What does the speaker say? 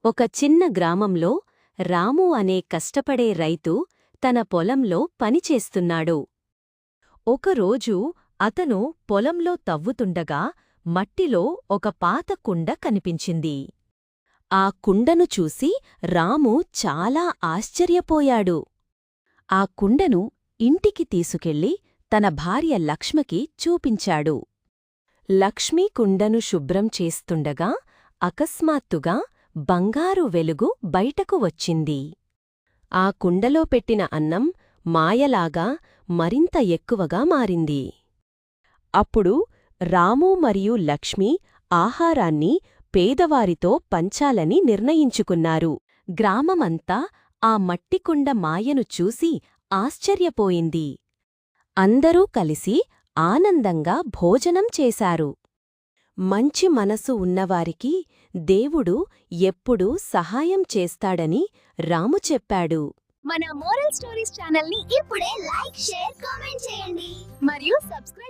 ఒక చిన్న గ్రామంలో రాము అనే కష్టపడే రైతు తన పొలంలో పనిచేస్తున్నాడు. ఒకరోజు అతను పొలంలో తవ్వుతుండగా మట్టిలో ఒక పాత కుండ కనిపించింది. ఆ కుండను చూసి రాము చాలా ఆశ్చర్యపోయాడు. ఆ కుండను ఇంటికి తీసుకెళ్లి తన భార్య లక్ష్మికి చూపించాడు. లక్ష్మి కుండను శుభ్రం చేస్తుండగా అకస్మాత్తుగా బంగారు వెలుగు బయటకు వచ్చింది. ఆ కుండలో పెట్టిన అన్నం మాయలాగా మరింత ఎక్కువగా మారింది. అప్పుడు రాము మరియు లక్ష్మి ఆహారాన్ని పేదవారితో పంచాలని నిర్ణయించుకున్నారు. గ్రామమంతా ఆ మట్టికుండ మాయను చూసి ఆశ్చర్యపోయింది. అందరూ కలిసి ఆనందంగా భోజనం చేశారు. మంచి మనసు ఉన్నవారికి దేవుడు ఎప్పుడూ సహాయం చేస్తాడని రాము చెప్పాడు. మన మోరల్ స్టోరీస్ ఛానల్ ని ఇప్పుడే లైక్, షేర్, కామెంట్ చేయండి మరియు సబ్స్క్రైబ్